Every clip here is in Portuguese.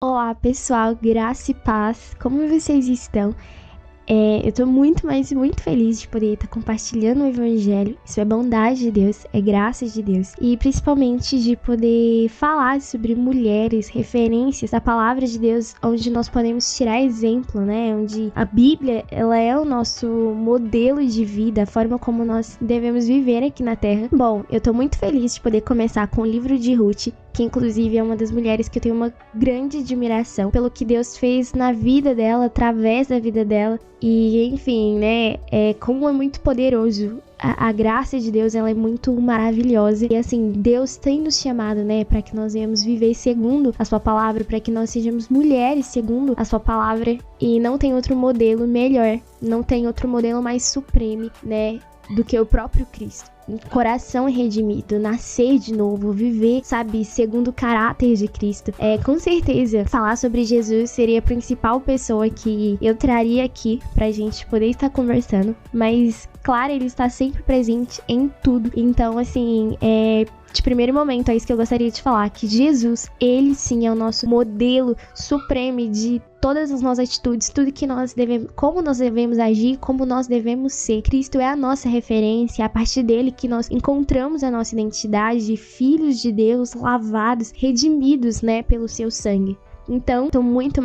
Olá pessoal, graça e paz, como vocês estão? Eu tô muito feliz de poder estar compartilhando o Evangelho. Isso é bondade de Deus, é graça de Deus. E principalmente de poder falar sobre mulheres, referências da palavra de Deus, onde nós podemos tirar exemplo, né? Onde a Bíblia, ela é o nosso modelo de vida, a forma como nós devemos viver aqui na Terra. Bom, eu tô muito feliz de poder começar com o livro de Ruth, que inclusive é uma das mulheres que eu tenho uma grande admiração pelo que Deus fez na vida dela, através da vida dela. E, enfim, né, como é muito poderoso. A graça de Deus, ela é muito maravilhosa. E, assim, Deus tem nos chamado, né, para que nós venhamos viver segundo a sua palavra, para que nós sejamos mulheres segundo a sua palavra. E não tem outro modelo melhor, não tem outro modelo mais supremo, né, do que o próprio Cristo. Coração redimido, nascer de novo, viver, sabe, segundo o caráter de Cristo. Com certeza, falar sobre Jesus seria a principal pessoa que eu traria aqui pra gente poder estar conversando, mas, claro, ele está sempre presente em tudo. Então, assim, de primeiro momento, é isso que eu gostaria de falar, que Jesus, ele sim é o nosso modelo supremo de todas as nossas atitudes, tudo que nós devemos, como nós devemos agir, como nós devemos ser. Cristo é a nossa referência, é a partir dele que nós encontramos a nossa identidade, filhos de Deus, lavados, redimidos, né, pelo seu sangue. Então, tô muito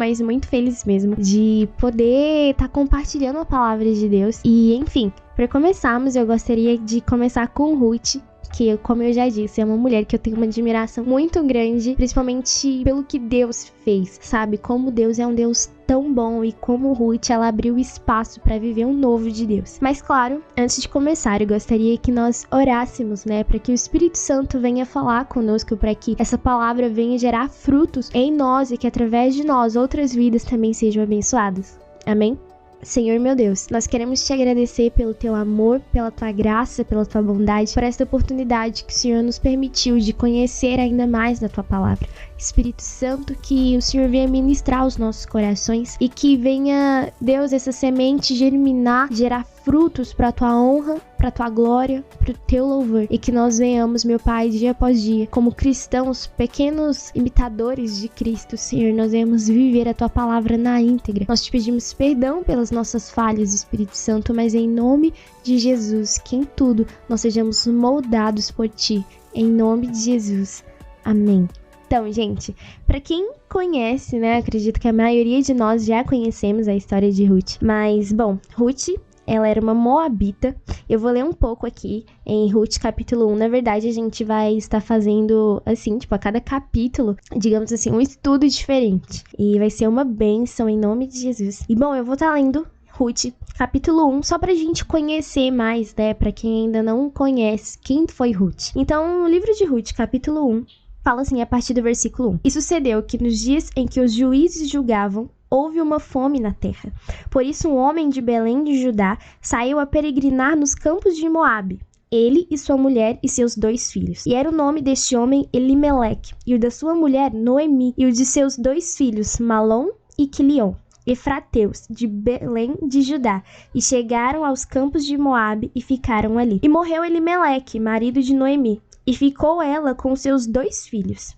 feliz mesmo de poder estar compartilhando a palavra de Deus. E, enfim, para começarmos, eu gostaria de começar com Ruth, que, como eu já disse, é uma mulher que eu tenho uma admiração muito grande, principalmente pelo que Deus fez, sabe? Como Deus é um Deus tão bom e como Ruth, ela abriu espaço para viver um novo de Deus. Mas, claro, antes de começar, eu gostaria que nós orássemos, né? Para que o Espírito Santo venha falar conosco, para que essa palavra venha gerar frutos em nós e que através de nós outras vidas também sejam abençoadas. Amém? Senhor meu Deus, nós queremos te agradecer pelo teu amor, pela tua graça, pela tua bondade, por esta oportunidade que o Senhor nos permitiu de conhecer ainda mais da tua palavra. Espírito Santo, que o Senhor venha ministrar os nossos corações e que venha, Deus, essa semente germinar, gerar frutos para a tua honra, para a tua glória, para o teu louvor. E que nós venhamos, meu Pai, dia após dia, como cristãos, pequenos imitadores de Cristo, Senhor, nós venhamos viver a tua palavra na íntegra. Nós te pedimos perdão pelas nossas falhas, Espírito Santo, mas em nome de Jesus, que em tudo nós sejamos moldados por ti. Em nome de Jesus. Amém. Então, gente, para quem conhece, né, acredito que a maioria de nós já conhecemos a história de Ruth. Mas, bom, Ruth, ela era uma moabita. Eu vou ler um pouco aqui em Ruth capítulo 1. Na verdade, a gente vai estar fazendo, assim, tipo, a cada capítulo, digamos assim, um estudo diferente. E vai ser uma bênção em nome de Jesus. E, bom, eu vou estar lendo Ruth, capítulo 1, só pra gente conhecer mais, né, pra quem ainda não conhece quem foi Ruth. Então, no livro de Ruth, capítulo 1, fala assim a partir do versículo 1. E sucedeu que nos dias em que os juízes julgavam, houve uma fome na terra. Por isso um homem de Belém de Judá saiu a peregrinar nos campos de Moabe, ele e sua mulher e seus 2 filhos. E era o nome deste homem Elimeleque, e o da sua mulher Noemi, e o de seus 2 filhos Malom e Quilion, efrateus, de Belém de Judá, e chegaram aos campos de Moabe e ficaram ali. E morreu Elimeleque, marido de Noemi, e ficou ela com seus 2 filhos,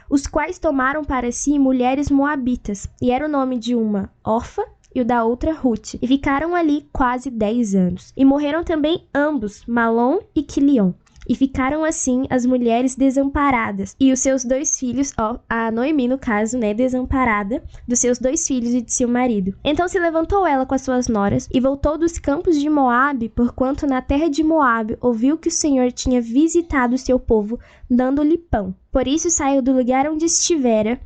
os quais tomaram para si mulheres moabitas, e era o nome de uma Orfa e o da outra Ruth, e ficaram ali quase 10 anos. E morreram também ambos, Malom e Quilion, e ficaram assim as mulheres desamparadas, e os seus 2 filhos, a Noemi no caso, né, desamparada, dos seus 2 filhos e de seu marido. Então se levantou ela com as suas noras, e voltou dos campos de Moabe, porquanto na terra de Moabe ouviu que o Senhor tinha visitado o seu povo, dando-lhe pão. Por isso saiu do lugar onde estivera,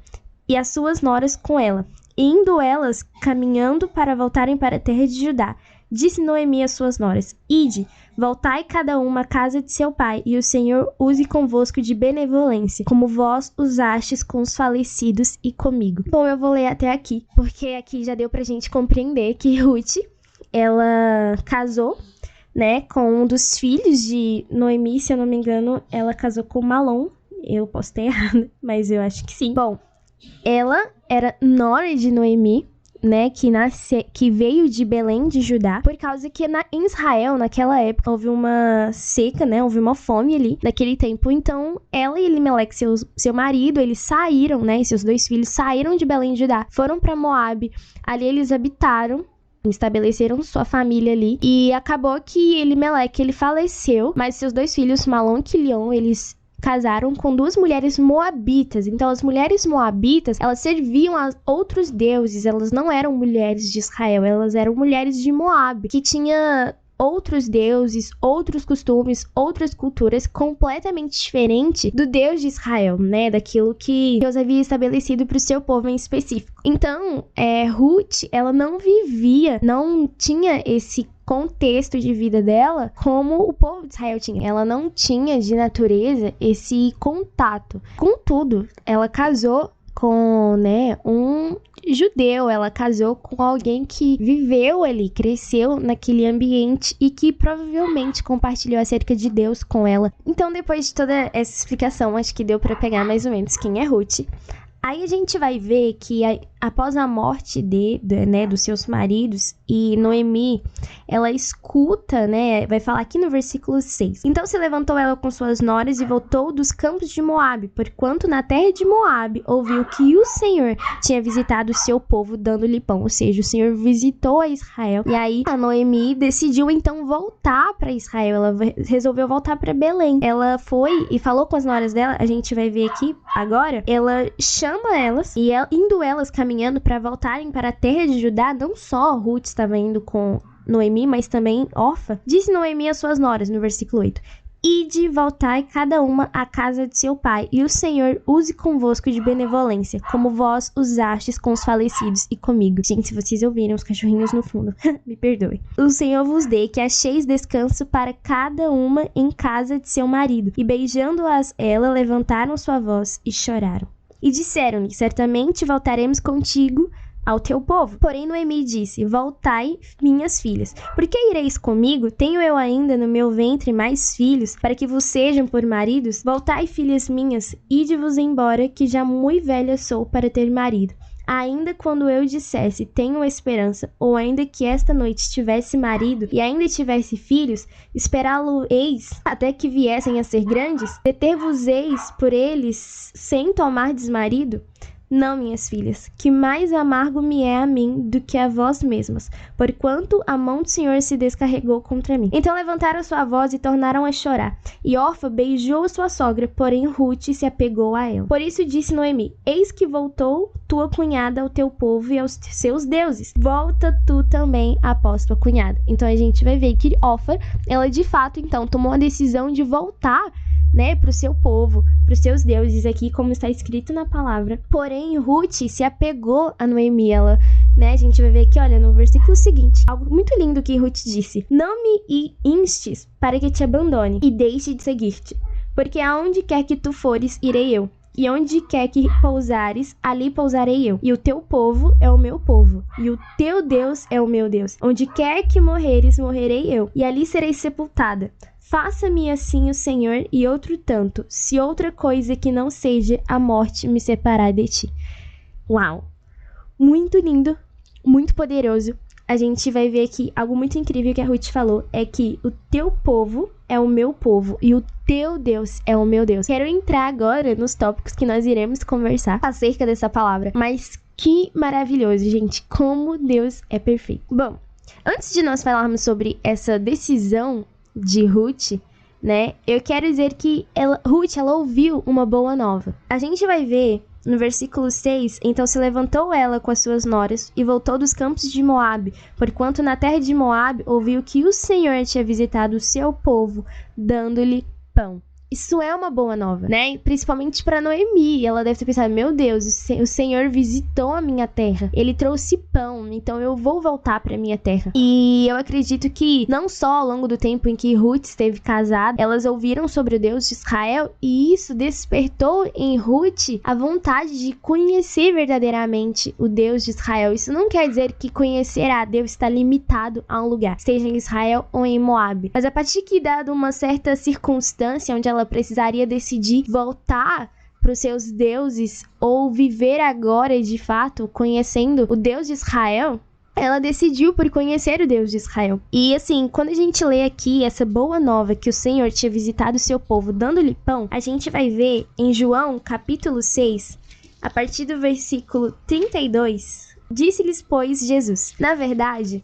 e as suas noras com ela. E indo elas, caminhando para voltarem para a terra de Judá, disse Noemi às suas noras: Ide, voltai cada uma à casa de seu pai, e o Senhor use convosco de benevolência, como vós usastes com os falecidos e comigo. Bom, eu vou ler até aqui, porque aqui já deu pra gente compreender que Ruth, ela casou, né, com um dos filhos de Noemi, se eu não me engano, ela casou com Malom. Eu posso estar errada, mas eu acho que sim. Bom, ela era nora de Noemi, né, que veio de Belém de Judá, por causa que em Israel, naquela época, houve uma seca, né, houve uma fome ali, naquele tempo. Então, ela e Elimeleque, seu marido, eles saíram, né, e seus 2 filhos saíram de Belém de Judá, foram para Moabe, ali eles habitaram, estabeleceram sua família ali, e acabou que Elimeleque, ele faleceu, mas seus 2 filhos, Malom e Quilion, eles casaram com 2 mulheres moabitas. Então, as mulheres moabitas, elas serviam a outros deuses, elas não eram mulheres de Israel, elas eram mulheres de Moabe, que tinha outros deuses, outros costumes, outras culturas completamente diferentes do Deus de Israel, né? Daquilo que Deus havia estabelecido para o seu povo em específico. Então, Ruth, ela não tinha esse contexto de vida dela como o povo de Israel tinha. Ela não tinha de natureza esse contato. Contudo, ela casou com, né, um judeu, ela casou com alguém que viveu ali, cresceu naquele ambiente e que provavelmente compartilhou acerca de Deus com ela. Então, depois de toda essa explicação, acho que deu pra pegar mais ou menos quem é Ruth. Aí a gente vai ver que após a morte né, dos seus maridos, e Noemi, ela escuta, né, vai falar aqui no versículo 6. Então se levantou ela com suas noras e voltou dos campos de Moabe, porquanto na terra de Moabe ouviu que o Senhor tinha visitado o seu povo dando-lhe pão, ou seja, o Senhor visitou a Israel. E aí a Noemi decidiu então voltar para Israel, ela resolveu voltar para Belém. Ela foi e falou com as noras dela, a gente vai ver aqui agora, ela chama elas, e indo elas caminhando para voltarem para a terra de Judá, não só Ruth estava indo com Noemi, mas também Orfa, disse Noemi às suas noras, no versículo 8, Ide, voltai cada uma à casa de seu pai, e o Senhor use convosco de benevolência, como vós usastes com os falecidos e comigo. Gente, se vocês ouvirem os cachorrinhos no fundo, me perdoem. O Senhor vos dê que acheis descanso para cada uma em casa de seu marido. E beijando-as ela, levantaram sua voz e choraram. E disseram-lhe, certamente voltaremos contigo ao teu povo. Porém Noemi disse, voltai, minhas filhas, porque ireis comigo? Tenho eu ainda no meu ventre mais filhos, para que vos sejam por maridos? Voltai, filhas minhas, ide-vos embora, que já muito velha sou para ter marido. Ainda quando eu dissesse, tenho esperança, ou ainda que esta noite tivesse marido, e ainda tivesse filhos, esperá-lo-eis até que viessem a ser grandes? Deter-vos-eis por eles, sem tomardes marido? Não, minhas filhas, que mais amargo me é a mim do que a vós mesmas, porquanto a mão do Senhor se descarregou contra mim. Então levantaram sua voz e tornaram a chorar. E Orfa beijou sua sogra, porém Ruth se apegou a ela. Por isso disse Noemi, eis que voltou tua cunhada ao teu povo e aos seus deuses. Volta tu também após tua cunhada. Então a gente vai ver que Orfa, ela de fato então tomou a decisão de voltar, né, para o seu povo, para os seus deuses aqui, como está escrito na palavra. Porém, Ruth se apegou a Noemi, ela, né, a gente vai ver aqui, olha, no versículo seguinte, algo muito lindo que Ruth disse, não me instes para que te abandone e deixe de seguir-te, porque aonde quer que tu fores, irei eu. E onde quer que pousares, ali pousarei eu. E o teu povo é o meu povo. E o teu Deus é o meu Deus. Onde quer que morreres, morrerei eu. E ali serei sepultada. Faça-me assim o Senhor e outro tanto, se outra coisa que não seja a morte me separar de ti. Uau! Muito lindo, muito poderoso. A gente vai ver aqui algo muito incrível que a Ruth falou, é que o teu povo é o meu povo e o teu Deus é o meu Deus. Quero entrar agora nos tópicos que nós iremos conversar acerca dessa palavra, mas que maravilhoso, gente, como Deus é perfeito. Bom, antes de nós falarmos sobre essa decisão de Ruth, né, eu quero dizer que Ruth, ela ouviu uma boa nova. A gente vai ver no versículo 6, então se levantou ela com as suas noras e voltou dos campos de Moabe, porquanto na terra de Moabe ouviu que o Senhor tinha visitado o seu povo, dando-lhe pão. Isso é uma boa nova, né? Principalmente para Noemi. Ela deve ter pensado, meu Deus, o Senhor visitou a minha terra. Ele trouxe pão, então eu vou voltar para minha terra. E eu acredito que não só ao longo do tempo em que Ruth esteve casada, elas ouviram sobre o Deus de Israel e isso despertou em Ruth a vontade de conhecer verdadeiramente o Deus de Israel. Isso não quer dizer que conhecer a Deus está limitado a um lugar, seja em Israel ou em Moabe. Mas a partir que dada uma certa circunstância onde ela precisaria decidir voltar para os seus deuses ou viver agora de fato conhecendo o Deus de Israel, ela decidiu por conhecer o Deus de Israel. E assim, quando a gente lê aqui essa boa nova que o Senhor tinha visitado o seu povo dando-lhe pão, a gente vai ver em João capítulo 6, a partir do versículo 32, disse-lhes, pois, Jesus, na verdade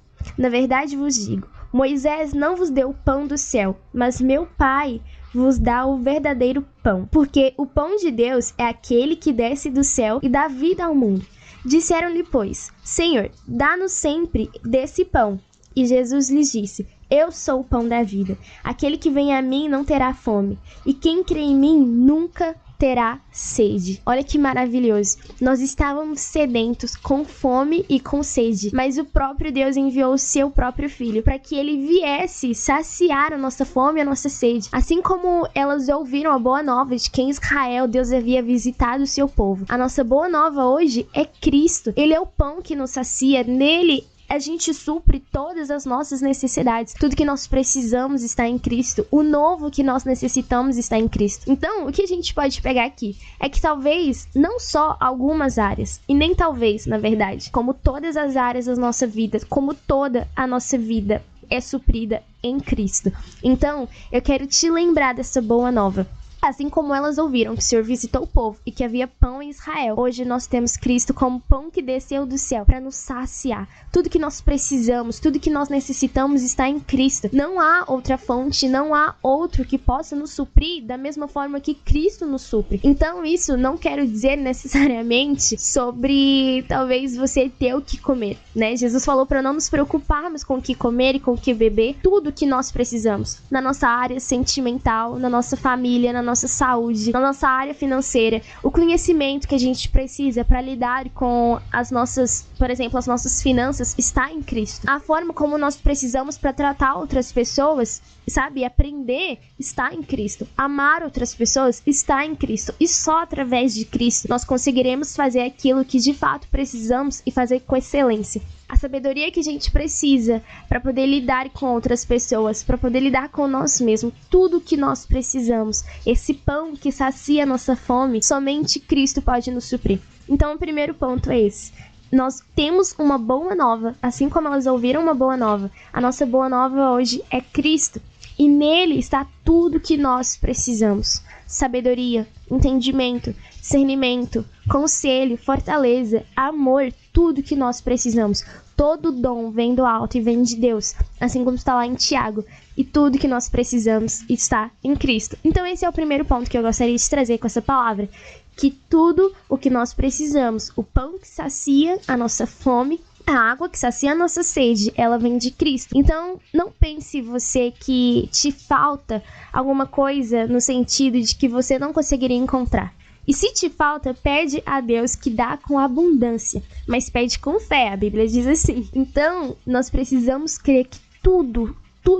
vos digo, Moisés não vos deu o pão do céu, mas meu Pai vos dá o verdadeiro pão, porque o pão de Deus é aquele que desce do céu e dá vida ao mundo. Disseram-lhe, pois, Senhor, dá-nos sempre desse pão. E Jesus lhes disse, eu sou o pão da vida. Aquele que vem a mim não terá fome, e quem crê em mim nunca terá sede. Olha que maravilhoso. Nós estávamos sedentos, com fome e com sede, mas o próprio Deus enviou o seu próprio Filho para que ele viesse saciar a nossa fome e a nossa sede. Assim como elas ouviram a boa nova de que em Israel Deus havia visitado o seu povo. A nossa boa nova hoje é Cristo. Ele é o pão que nos sacia. Nele a gente supre todas as nossas necessidades. Tudo que nós precisamos está em Cristo. O novo que nós necessitamos está em Cristo. Então, o que a gente pode pegar aqui é que talvez não só algumas áreas, e nem talvez, na verdade, como todas as áreas da nossa vida, como toda a nossa vida é suprida em Cristo. Então, eu quero te lembrar dessa boa nova. Assim como elas ouviram que o Senhor visitou o povo e que havia pão em Israel, hoje nós temos Cristo como pão que desceu do céu para nos saciar. Tudo que nós precisamos, tudo que nós necessitamos está em Cristo. Não há outra fonte, não há outro que possa nos suprir da mesma forma que Cristo nos supre. Então isso não quero dizer necessariamente sobre talvez você ter o que comer, né? Jesus falou para não nos preocuparmos com o que comer e com o que beber. Tudo que nós precisamos na nossa área sentimental, na nossa família, na nossa saúde, na nossa área financeira, o conhecimento que a gente precisa para lidar com as nossas, por exemplo, as nossas finanças está em Cristo. A forma como nós precisamos para tratar outras pessoas, sabe, aprender, está em Cristo. Amar outras pessoas está em Cristo. E só através de Cristo nós conseguiremos fazer aquilo que de fato precisamos e fazer com excelência. A sabedoria que a gente precisa para poder lidar com outras pessoas, para poder lidar com nós mesmos, tudo que nós precisamos, esse pão que sacia a nossa fome, somente Cristo pode nos suprir. Então o primeiro ponto é esse. Nós temos uma boa nova, assim como elas ouviram uma boa nova. A nossa boa nova hoje é Cristo. E nele está tudo que nós precisamos. Sabedoria, entendimento, discernimento, conselho, fortaleza, amor, tudo que nós precisamos. Todo dom vem do alto e vem de Deus, assim como está lá em Tiago. E tudo que nós precisamos está em Cristo. Então esse é o primeiro ponto que eu gostaria de trazer com essa palavra. Que tudo o que nós precisamos, o pão que sacia a nossa fome, a água que sacia a nossa sede, ela vem de Cristo. Então, não pense você que te falta alguma coisa no sentido de que você não conseguiria encontrar. E se te falta, pede a Deus que dá com abundância, mas pede com fé, a Bíblia diz assim. Então, nós precisamos crer que tudo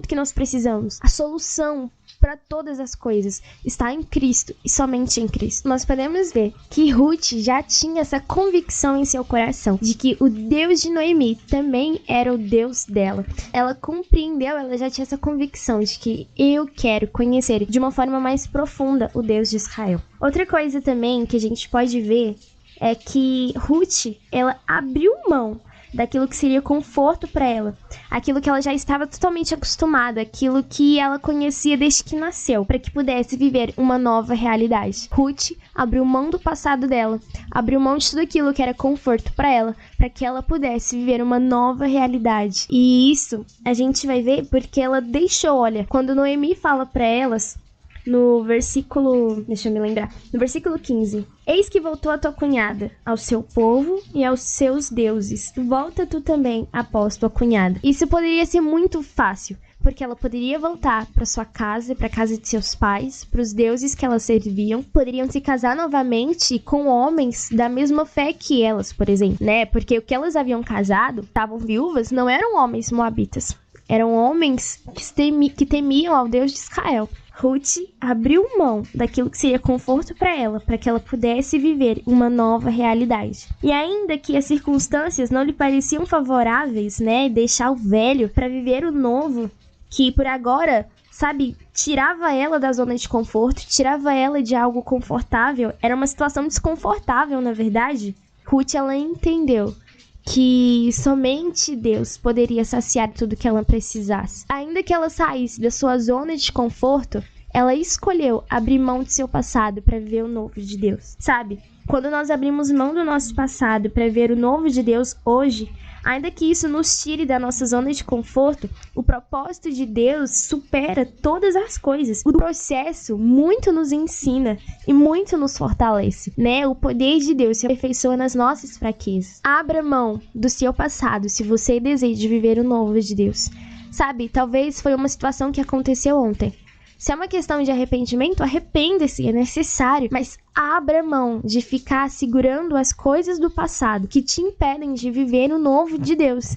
que nós precisamos, a solução para todas as coisas está em Cristo e somente em Cristo. Nós podemos ver que Ruth já tinha essa convicção em seu coração de que o Deus de Noemi também era o Deus dela. Ela compreendeu, ela já tinha essa convicção de que eu quero conhecer de uma forma mais profunda o Deus de Israel. Outra coisa também que a gente pode ver é que Ruth, ela abriu mão daquilo que seria conforto para ela, aquilo que ela já estava totalmente acostumada, aquilo que ela conhecia desde que nasceu, para que pudesse viver uma nova realidade. Ruth abriu mão do passado dela, abriu mão de tudo aquilo que era conforto para ela, para que ela pudesse viver uma nova realidade. E isso a gente vai ver porque ela deixou, olha, quando Noemi fala para elas, no versículo, deixa eu me lembrar, no versículo 15, eis que voltou a tua cunhada ao seu povo e aos seus deuses, volta tu também após tua cunhada. Isso poderia ser muito fácil, porque ela poderia voltar para sua casa, para a casa de seus pais, para os deuses que elas serviam, poderiam se casar novamente com homens da mesma fé que elas, por exemplo, né? Porque o que elas haviam casado, estavam viúvas, não eram homens moabitas, eram homens que temiam ao Deus de Israel. Ruth abriu mão daquilo que seria conforto para ela, para que ela pudesse viver uma nova realidade. E ainda que as circunstâncias não lhe pareciam favoráveis, né, deixar o velho para viver o novo, que por agora, sabe, tirava ela da zona de conforto, tirava ela de algo confortável, era uma situação desconfortável, na verdade. Ruth, ela entendeu que somente Deus poderia saciar tudo que ela precisasse. Ainda que ela saísse da sua zona de conforto, ela escolheu abrir mão de seu passado para viver o novo de Deus, sabe? Quando nós abrimos mão do nosso passado para ver o novo de Deus hoje, ainda que isso nos tire da nossa zona de conforto, o propósito de Deus supera todas as coisas. O processo muito nos ensina e muito nos fortalece, né? O poder de Deus se aperfeiçoa nas nossas fraquezas. Abra mão do seu passado se você deseja viver o novo de Deus. Sabe, talvez foi uma situação que aconteceu ontem. Se é uma questão de arrependimento, arrependa-se, é necessário. Mas abra mão de ficar segurando as coisas do passado que te impedem de viver o novo de Deus.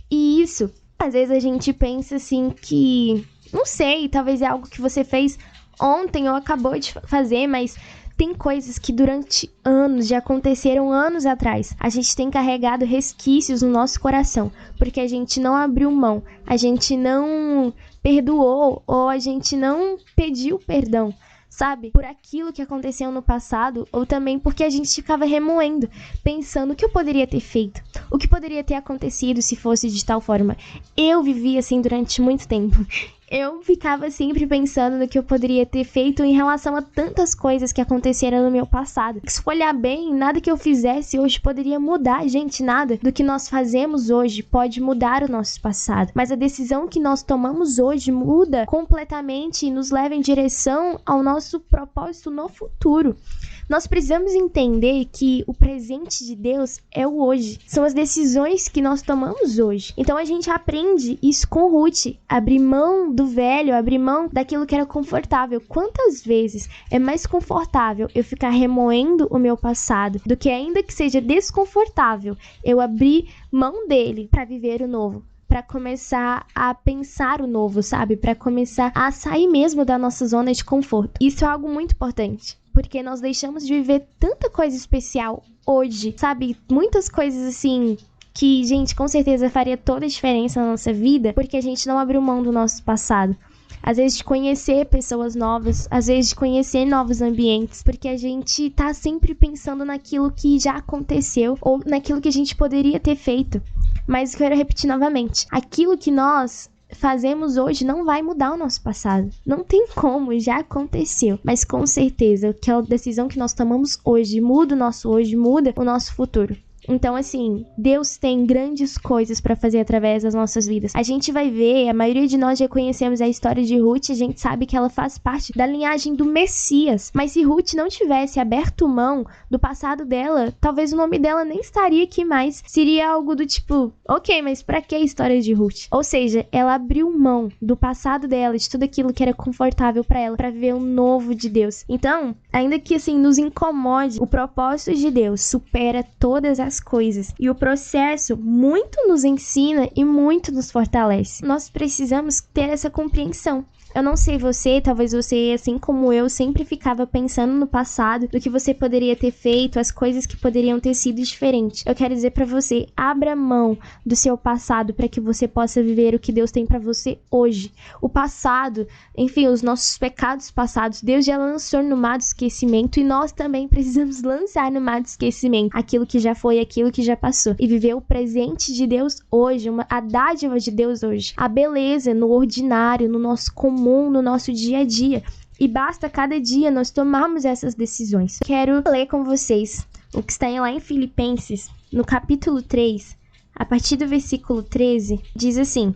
E isso, às vezes a gente pensa assim que, não sei, talvez é algo que você fez ontem ou acabou de fazer, mas tem coisas que durante anos, já aconteceram anos atrás. A gente tem carregado resquícios no nosso coração, porque a gente não abriu mão, a gente não perdoou ou a gente não pediu perdão, sabe? Por aquilo que aconteceu no passado, ou também porque a gente ficava remoendo, pensando o que eu poderia ter feito, o que poderia ter acontecido se fosse de tal forma. Eu vivi assim durante muito tempo. Eu ficava sempre pensando no que eu poderia ter feito em relação a tantas coisas que aconteceram no meu passado. Se for olhar bem, nada que eu fizesse hoje poderia mudar, gente, nada do que nós fazemos hoje pode mudar o nosso passado. Mas a decisão que nós tomamos hoje muda completamente e nos leva em direção ao nosso propósito no futuro. Nós precisamos entender que o presente de Deus é o hoje. São as decisões que nós tomamos hoje. Então a gente aprende isso com Ruth. Abrir mão do velho, abrir mão daquilo que era confortável. Quantas vezes é mais confortável eu ficar remoendo o meu passado do que, ainda que seja desconfortável, eu abrir mão dele para viver o novo? Para começar a pensar o novo, sabe? Para começar a sair mesmo da nossa zona de conforto. Isso é algo muito importante, porque nós deixamos de viver tanta coisa especial hoje, sabe? Muitas coisas assim que, gente, com certeza faria toda a diferença na nossa vida, porque a gente não abriu mão do nosso passado. Às vezes de conhecer pessoas novas, às vezes de conhecer novos ambientes, porque a gente tá sempre pensando naquilo que já aconteceu ou naquilo que a gente poderia ter feito. Mas eu quero repetir novamente, aquilo que nós fazemos hoje não vai mudar o nosso passado. Não tem como, já aconteceu. Mas com certeza, aquela decisão que nós tomamos hoje muda o nosso hoje, muda o nosso futuro. Então, assim, Deus tem grandes coisas para fazer através das nossas vidas. A gente vai ver, a maioria de nós já conhecemos a história de Ruth, a gente sabe que ela faz parte da linhagem do Messias. Mas se Ruth não tivesse aberto mão do passado dela, talvez o nome dela nem estaria aqui mais. Seria algo do tipo, ok, mas pra que a história de Ruth? Ou seja, ela abriu mão do passado dela, de tudo aquilo que era confortável para ela, para ver o novo de Deus. Então, ainda que assim nos incomode, o propósito de Deus supera todas as coisas. E o processo muito nos ensina e muito nos fortalece. Nós precisamos ter essa compreensão. Eu não sei você, talvez você, assim como eu, sempre ficava pensando no passado, do que você poderia ter feito, as coisas que poderiam ter sido diferentes. Eu quero dizer pra você, abra mão do seu passado para que você possa viver o que Deus tem pra você hoje. O passado, enfim, os nossos pecados passados, Deus já lançou no mar do esquecimento e nós também precisamos lançar no mar do esquecimento aquilo que já foi, aquilo que já passou. E viver o presente de Deus hoje, a dádiva de Deus hoje. A beleza no ordinário, no nosso comum, no nosso dia a dia. E basta cada dia nós tomarmos essas decisões. Quero ler com vocês o que está lá em Filipenses, no capítulo 3, a partir do versículo 13, diz assim: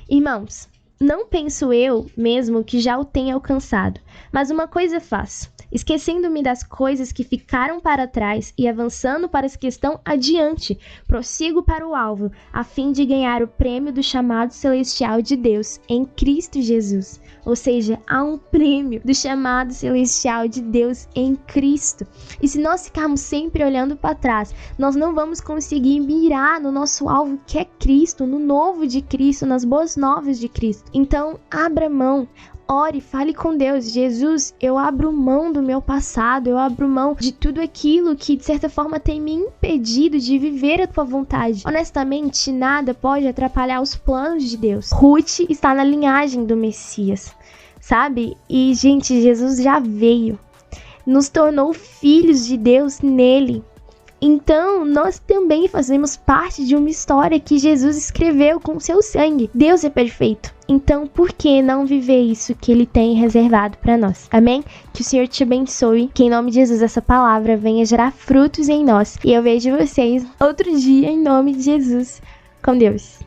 Irmãos, não penso eu mesmo que já o tenha alcançado, mas uma coisa faço, esquecendo-me das coisas que ficaram para trás e avançando para as que estão adiante, prossigo para o alvo, a fim de ganhar o prêmio do chamado celestial de Deus em Cristo Jesus. Ou seja, há um prêmio do chamado celestial de Deus em Cristo. E se nós ficarmos sempre olhando para trás, nós não vamos conseguir mirar no nosso alvo, que é Cristo, no novo de Cristo, nas boas novas de Cristo. Então, abra mão. ore, fale com Deus. Jesus, eu abro mão do meu passado, eu abro mão de tudo aquilo que de certa forma tem me impedido de viver a tua vontade. Honestamente, nada pode atrapalhar os planos de Deus. Ruth está na linhagem do Messias, sabe? E, gente, Jesus já veio, nos tornou filhos de Deus nele. Então, nós também fazemos parte de uma história que Jesus escreveu com seu sangue. Deus é perfeito. Então, por que não viver isso que Ele tem reservado para nós? Amém? Que o Senhor te abençoe. Que em nome de Jesus essa palavra venha gerar frutos em nós. E eu vejo vocês outro dia em nome de Jesus. Com Deus.